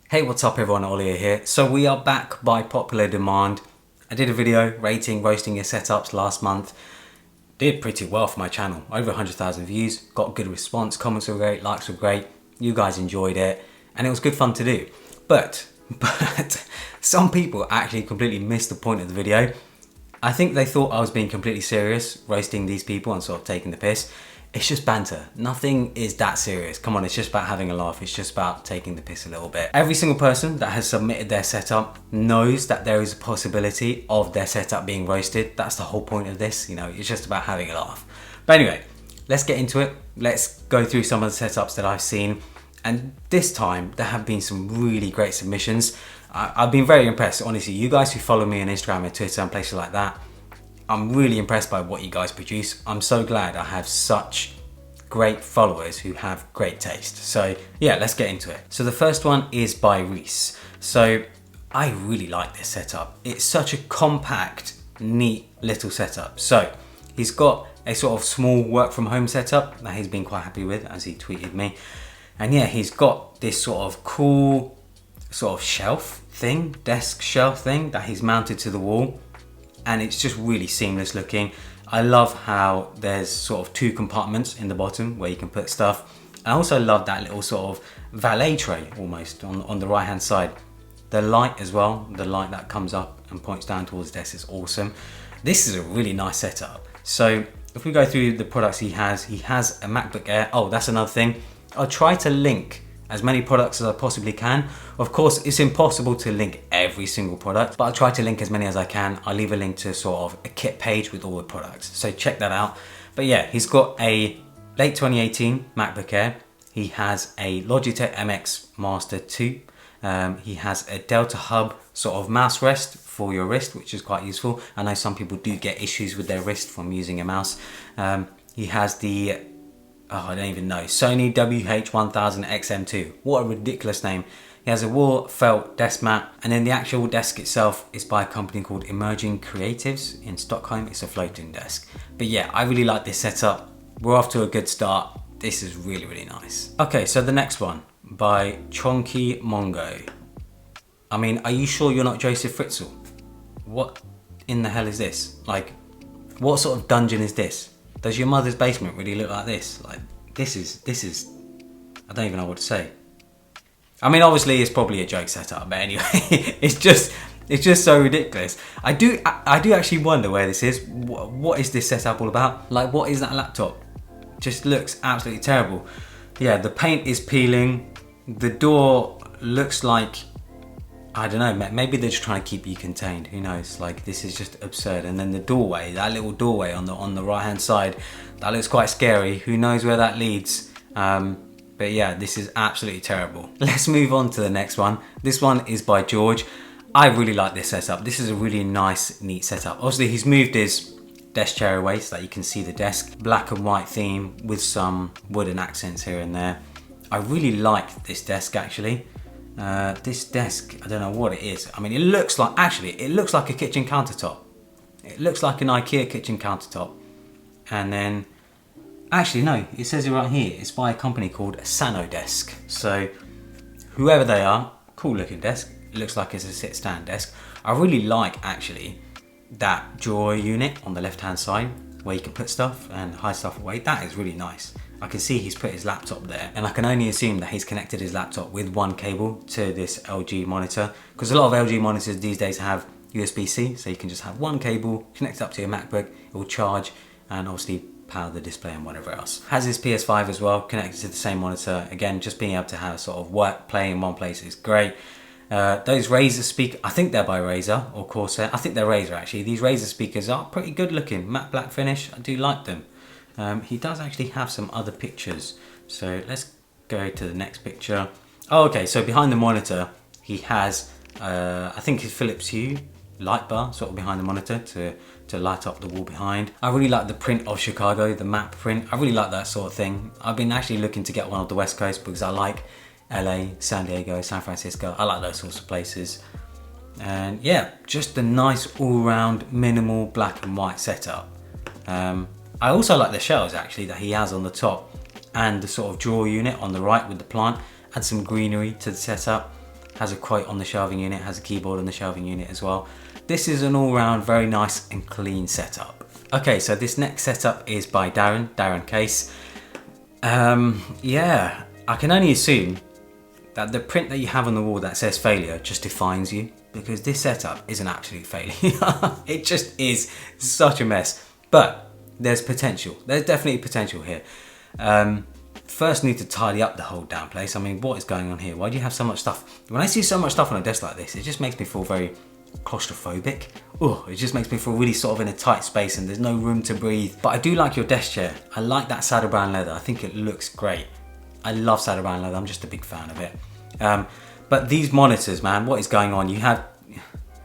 Hey, what's up everyone, Ollie here. So we are back by popular demand. I did a video rating roasting your setups last month. Did pretty well for my channel, over 100,000 views, got good response, comments were great, likes were great, you guys enjoyed it, and it was good fun to do. But some people actually completely missed the point of the video. I think they thought I was being completely serious, roasting these people and sort of taking the piss. It's just banter. Nothing is that serious. Come on, it's just about having a laugh. It's just about taking the piss a little bit. Every single person that has submitted their setup knows that there is a possibility of their setup being roasted. That's the whole point of this, you know, it's just about having a laugh. But anyway, let's get into it. Let's go through some of the setups that I've seen. And this time, there have been some really great submissions. I've been very impressed, honestly. You guys who follow me on Instagram and Twitter and places like that, I'm really impressed by what you guys produce. I'm so glad I have such great followers who have great taste. So yeah, let's get into it. So the first one is by Reece. So I really like this setup. It's such a compact, neat little setup. So he's got a sort of small work from home setup that he's been quite happy with, as he tweeted me. And yeah, he's got this sort of cool sort of shelf thing, desk shelf thing that he's mounted to the wall. And it's just really seamless looking. I love how there's sort of two compartments in the bottom where you can put stuff. I also love that little sort of valet tray almost on the right hand side. The light as well, the light that comes up and points down towards the desk is awesome. This is a really nice setup. So if we go through the products he has a MacBook Air. Oh, that's another thing. I'll try to link as many products as I possibly can. Of course, it's impossible to link every single product, but I'll try to link as many as I can. I'll leave a link to sort of a kit page with all the products, so check that out. But yeah, he's got a late 2018 MacBook Air. He has a Logitech MX Master 2. He has a Delta Hub sort of mouse rest for your wrist, which is quite useful. I know some people do get issues with their wrist from using a mouse. He has the I don't even know, Sony WH-1000XM2. What a ridiculous name. He has a wool felt desk mat, and then the actual desk itself is by a company called Emerging Creatives in Stockholm. It's a floating desk. But yeah, I really like this setup. We're off to a good start. This is really, really nice. Okay, so the next one by ChonkyMongo. I mean, are you sure you're not Joseph Fritzl? What in the hell is this? Like, what sort of dungeon is this? Does your mother's basement really look like this? Like, this is, I don't even know what to say. I mean, obviously it's probably a joke setup, but anyway, it's just so ridiculous. I do actually wonder where this is. What is this setup all about? Like, what is that laptop? Just looks absolutely terrible. Yeah, the paint is peeling. The door looks like, I don't know, maybe they're just trying to keep you contained. Who knows? Like, this is just absurd. And then the doorway, that little doorway on the right hand side, that looks quite scary. Who knows where that leads? But yeah, this is absolutely terrible. Let's move on to the next one. This one is by Jeorge. I really like this setup. This is a really nice, neat setup. Obviously, he's moved his desk chair away so that you can see the desk. Black and white theme with some wooden accents here and there. I really like this desk actually. This desk, I don't know what it is. I mean, it looks like a kitchen countertop. It looks like an IKEA kitchen countertop. And then, actually no, it says it right here. It's by a company called Sanodesk. So, whoever they are, cool looking desk. It looks like it's a sit stand desk. I really like actually that drawer unit on the left hand side where you can put stuff and hide stuff away. That is really nice. I can see he's put his laptop there, and I can only assume that he's connected his laptop with one cable to this LG monitor, because a lot of LG monitors these days have USB-C, so you can just have one cable, connect it up to your MacBook, it will charge, and obviously power the display and whatever else. Has his PS5 as well, connected to the same monitor. Again, just being able to have sort of work, play in one place is great. Those Razer speakers, I think they're by Razer or Corsair. I think they're Razer actually. These Razer speakers are pretty good looking, matte black finish. I do like them. He does actually have some other pictures. So let's go to the next picture. Oh, okay, so behind the monitor, he has, I think his Philips Hue light bar sort of behind the monitor to light up the wall behind. I really like the print of Chicago, the map print. I really like that sort of thing. I've been actually looking to get one of the West Coast because I like LA, San Diego, San Francisco. I like those sorts of places. And yeah, just a nice all-round minimal black and white setup. I also like the shelves actually that he has on the top and the sort of drawer unit on the right with the plant. Add some greenery to the setup. has a quote on the shelving unit, has a keyboard on the shelving unit as well. This is an all-round very nice and clean setup. Okay, so this next setup is by Darren Case. Yeah, I can only assume that the print that you have on the wall that says failure just defines you, because this setup is an absolute failure. It just is such a mess, but there's potential. There's definitely potential here. First need to tidy up the whole damn place. I mean, what is going on here? Why do you have so much stuff? When I see so much stuff on a desk like this, it just makes me feel very claustrophobic. Oh, it just makes me feel really sort of in a tight space and there's no room to breathe. But I do like your desk chair. I like that saddle brown leather. I think it looks great. I love saddle brown leather. I'm just a big fan of it. But these monitors, man, what is going on? You have,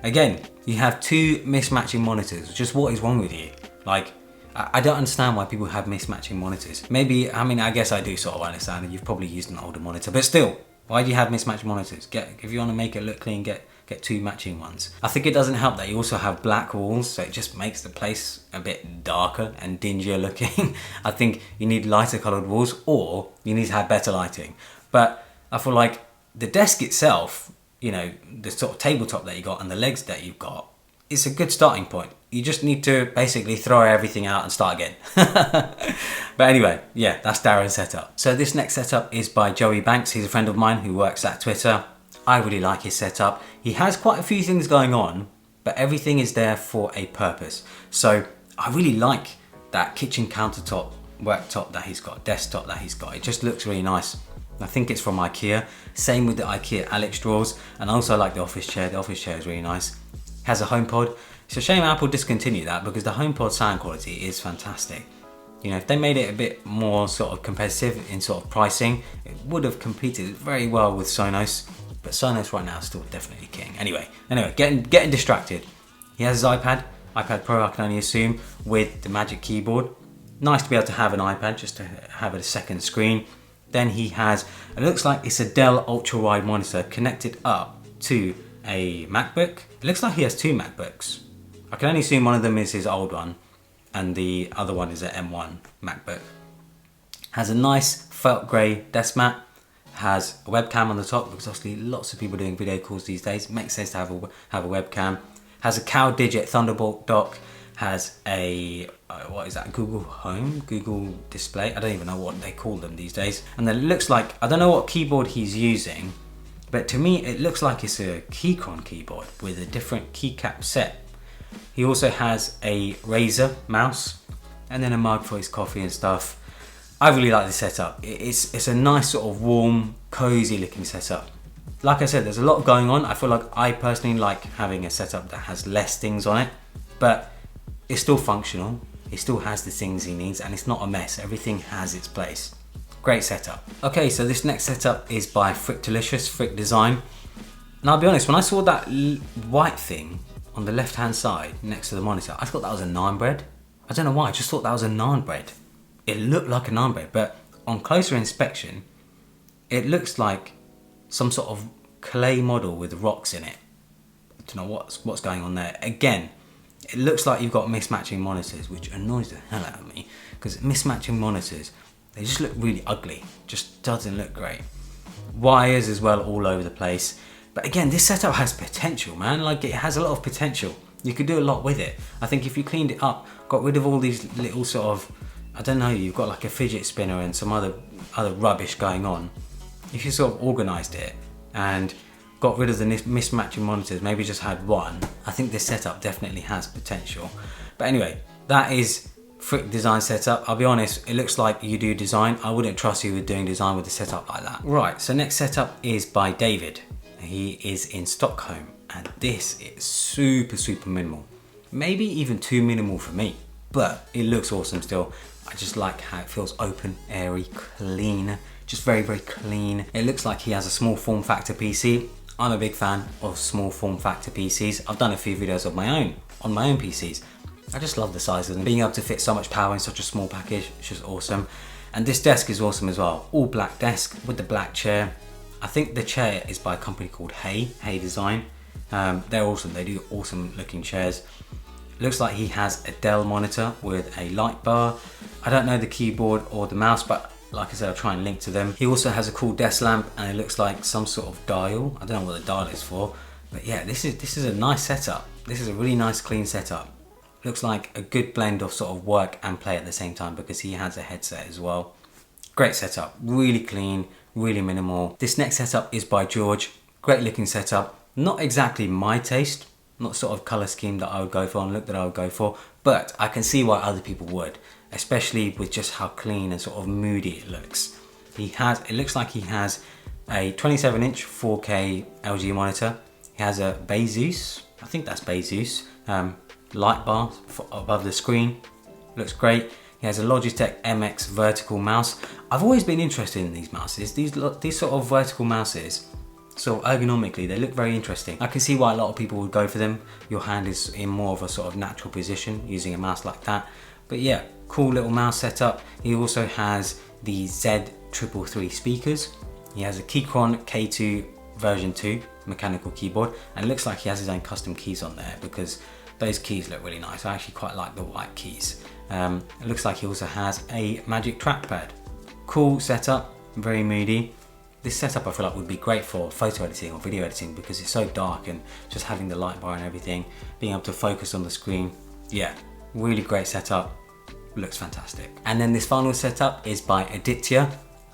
again, you have two mismatching monitors. Just what is wrong with you? Like, I don't understand why people have mismatching monitors. Maybe, I mean, I guess I do sort of understand that you've probably used an older monitor, but still, why do you have mismatched monitors? If you want to make it look clean, get two matching ones. I think it doesn't help that you also have black walls, so it just makes the place a bit darker and dingier looking. I think you need lighter colored walls, or you need to have better lighting. But I feel like the desk itself, you know, the sort of tabletop that you got and the legs that you've got, it's a good starting point. You just need to basically throw everything out and start again. But anyway, yeah, that's Darren's setup. So this next setup is by Joey Banks. He's a friend of mine who works at Twitter. I really like his setup. He has quite a few things going on, but everything is there for a purpose. So I really like that kitchen countertop, worktop that he's got, desktop that he's got. It just looks really nice. I think it's from IKEA. Same with the IKEA Alex drawers. And I also like the office chair. The office chair is really nice. Has a HomePod. It's a shame Apple discontinued that, because the HomePod sound quality is fantastic. You know, if they made it a bit more sort of competitive in sort of pricing, it would have competed very well with Sonos. But Sonos right now is still definitely king. Anyway, getting distracted. He has his iPad Pro, I can only assume, with the Magic Keyboard. Nice to be able to have an iPad, just to have a second screen. Then he has, it looks like it's a Dell ultra-wide monitor connected up to a MacBook. It looks like he has two MacBooks. I can only assume one of them is his old one and the other one is an M1 MacBook. Has a nice felt grey desk mat. Has a webcam on the top, because obviously lots of people doing video calls these days. It makes sense to have a webcam. Has a Cow Digit Thunderbolt dock. Has a, what is that, Google Home? Google Display? I don't even know what they call them these days. And then it looks like, I don't know what keyboard he's using, but to me it looks like it's a Keychron keyboard with a different keycap set. He also has a Razer mouse and then a mug for his coffee and stuff. I really like this setup. It's a nice sort of warm, cozy looking setup. Like I said, there's a lot going on. I feel like I personally like having a setup that has less things on it, but it's still functional. It still has the things he needs and it's not a mess. Everything has its place. Great setup. Okay, so this next setup is by Frick Design. And I'll be honest, when I saw that white thing on the left hand side next to the monitor, I thought that was a naan bread. I don't know why, I just thought that was a naan bread. It looked like a naan bread, but on closer inspection, it looks like some sort of clay model with rocks in it. I don't know what's going on there. Again, it looks like you've got mismatching monitors, which annoys the hell out of me, because mismatching monitors, they just look really ugly. Just doesn't look great. Wires as well all over the place. But again, this setup has potential, man. Like, it has a lot of potential. You could do a lot with it. I think if you cleaned it up, got rid of all these little sort of, I don't know, you've got like a fidget spinner and some other rubbish going on. If you sort of organised it and got rid of the mismatching monitors, maybe just had one, I think this setup definitely has potential. But anyway, that is Frick Design setup. I'll be honest, it looks like you do design. I wouldn't trust you with doing design with a setup like that. Right, so next setup is by David. He is in Stockholm and this is super minimal. Maybe even too minimal for me, but it looks awesome still. I just like how it feels open, airy, clean, just very clean. It looks like he has a small form factor PC. I'm a big fan of small form factor PCs. I've done a few videos of my own, on my own PCs. I just love the size of them. Being able to fit so much power in such a small package, it's just awesome. And this desk is awesome as well. All black desk with the black chair. I think the chair is by a company called Hay Design. They're awesome, they do awesome looking chairs. Looks like he has a Dell monitor with a light bar. I don't know the keyboard or the mouse, but Like I said, I'll try and link to them. He also has a cool desk lamp, and it looks like some sort of dial. I don't know what the dial is for, but yeah, this is a nice setup. This is a really nice clean setup. Looks like a good blend of sort of work and play at the same time, because he has a headset as well. Great setup, really clean, really minimal. This next setup is by Jeorge. Great looking setup. Not exactly my taste, not sort of color scheme that I would go for and look that I would go for, but I can see why other people would, especially with just how clean and sort of moody it looks. It looks like he has a 27-inch 4K LG monitor. He has a Bezos, I think that's Bezos, light bar above the screen. Looks great. He has a Logitech MX vertical mouse. I've always been interested in these mouses. These sort of vertical mouses, so ergonomically, they look very interesting. I can see why a lot of people would go for them. Your hand is in more of a sort of natural position using a mouse like that. But yeah, cool little mouse setup. He also has the Z333 speakers. He has a Keychron K2 version 2 mechanical keyboard, and it looks like he has his own custom keys on there, because those keys look really nice. I actually quite like the white keys. It looks like he also has a magic trackpad. Cool setup, very moody. This setup I feel like would be great for photo editing or video editing, because it's so dark, and just having the light bar and everything, being able to focus on the screen. Yeah, really great setup, looks fantastic. And then this final setup is by Aaditya.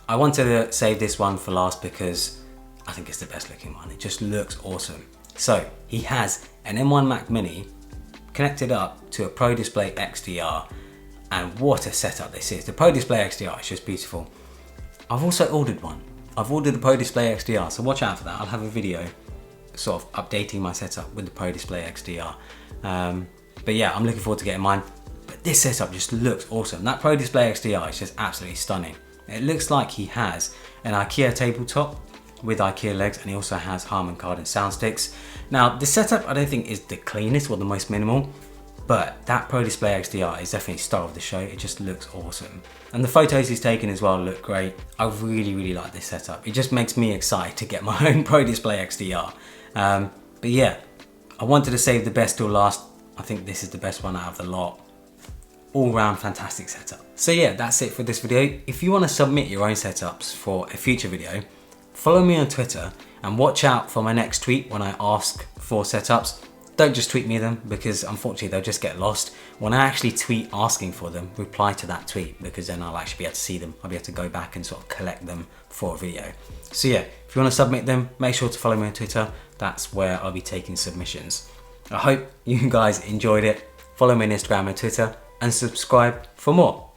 I wanted to save this one for last because I think it's the best looking one. It just looks awesome. So he has an M1 Mac Mini connected up to a Pro Display XDR, and what a setup this is. The Pro Display XDR is just beautiful. I've also ordered one. I've ordered the Pro Display XDR, so watch out for that. I'll have a video sort of updating my setup with the Pro Display XDR. But yeah, I'm looking forward to getting mine. But this setup just looks awesome. That Pro Display XDR is just absolutely stunning. It looks like he has an IKEA tabletop with IKEA legs, and he also has Harman Kardon sound sticks. Now, the setup I don't think is the cleanest or the most minimal, but that Pro Display XDR is definitely star of the show. It just looks awesome. And the photos he's taken as well look great. I really, really like this setup. It just makes me excited to get my own Pro Display XDR. But yeah, I wanted to save the best till last. I think this is the best one out of the lot. All round fantastic setup. So yeah, that's it for this video. If you want to submit your own setups for a future video, follow me on Twitter and watch out for my next tweet when I ask for setups. Don't just tweet me them, because unfortunately they'll just get lost. When I actually tweet asking for them, reply to that tweet, because then I'll actually be able to see them. I'll be able to go back and sort of collect them for a video. So yeah, if you want to submit them, make sure to follow me on Twitter. That's where I'll be taking submissions. I hope you guys enjoyed it. Follow me on Instagram and Twitter, and subscribe for more.